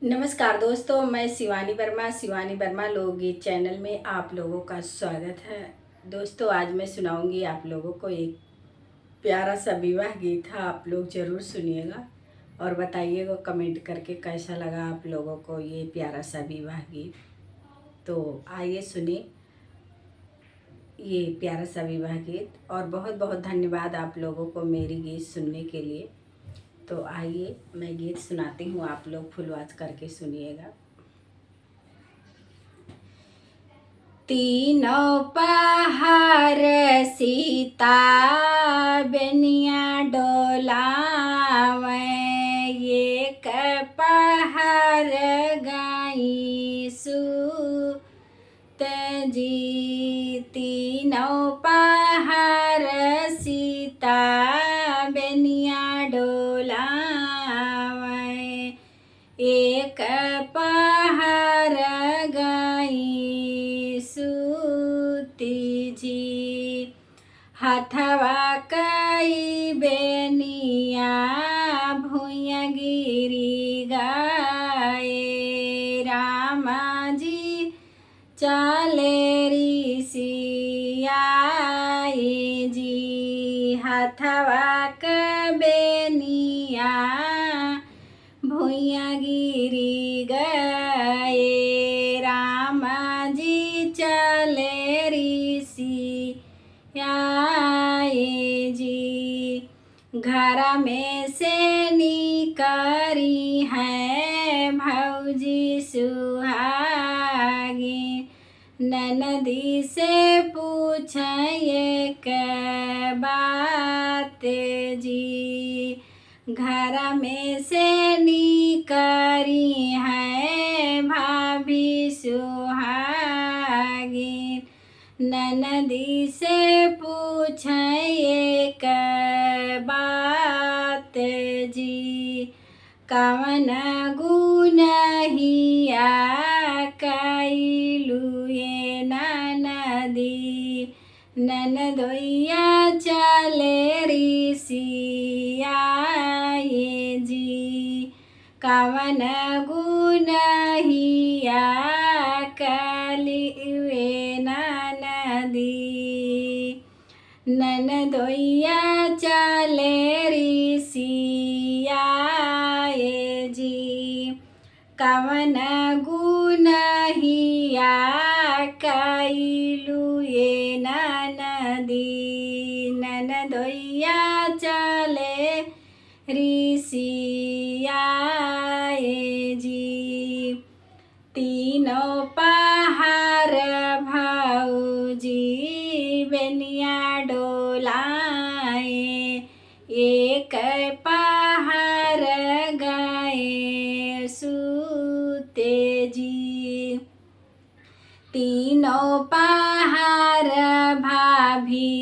नमस्कार दोस्तों, मैं शिवानी वर्मा लोकगीत चैनल में आप लोगों का स्वागत है। दोस्तों, आज मैं सुनाऊंगी आप लोगों को एक प्यारा सा विवाह गीत है। आप लोग ज़रूर सुनिएगा और बताइएगा कमेंट करके कैसा लगा आप लोगों को ये प्यारा सा विवाह गीत। तो आइए सुने ये प्यारा सा विवाह गीत। और बहुत बहुत धन्यवाद आप लोगों को मेरी गीत सुनने के लिए। तो आइए मैं गीत सुनाती हूँ, आप लोग फुल आवाज करके सुनिएगा। तीनों पहाड़ सीता बेनिया डोलावे, एक पहाड़ गाई सूत जी। तीनों पहाड़ सीता बेनिया डोलावे, एक पहाड़ गाई सूती जी। हथवा कई बेनिया भुइया गिरी गाए, रामा जी चले ऋषिया जी। हथवा क बेनिया भुइया गिरी गए, रामा जी चले ऋषि आए जी। घर में से निकरी है भौजी सुहागी, ननदी से पूछे के बात जी। घर में से निकरी है भाभी सुहागी, ननदी से पूछे के बात जी। कवन गुण हिया कैलू ये ननदी, ननदोइया चले ऋषिया जी। कवन गुण हिया कैलुए ननदी, ननदोइया चले ऋषिया जी। कवन गुण हिया कैलू ये ननदी, ननदोइया चले ऋषिया जी। तीनों पहाड़ भौजी बेनिया डोलाए, एक पहाड़ गए सूते जी। तीनों पहाड़ भाभी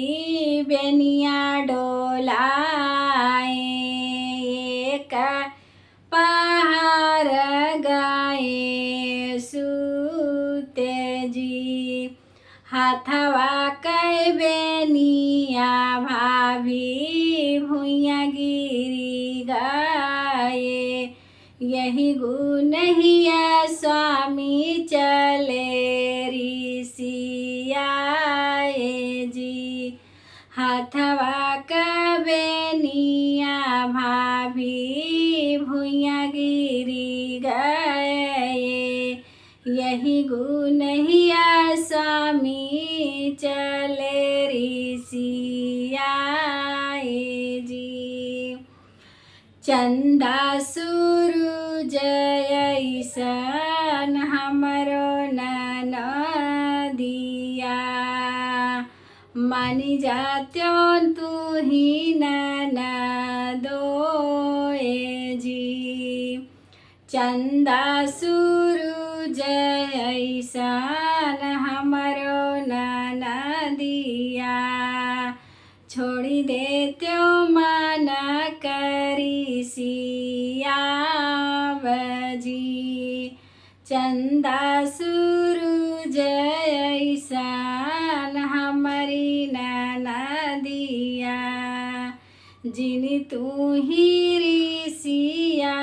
बेनिया डोलाए, एक पहाड़ गए सूते जी। हाथवा कै बेनिया भाभी भुइया गिरी गए, यही गुण हिया स्वामी चले ऋषिया जी। हाथवा क बेनिया भाभी भुइया गिरी गए, यही गुण हिया स्वामी चले ऋषिया जी। चंदा सूरज ऐसन हमरो ननदिया, मानी जात्यों तू ही ननदोए जी। चंदा सूरज ऐसन हमरो ननदिया, छोड़ी देत्यो मन करी सिया बजी। चंदा सूरज ऐसन हमारी ननदिया, जिनी तू ही ऋषिया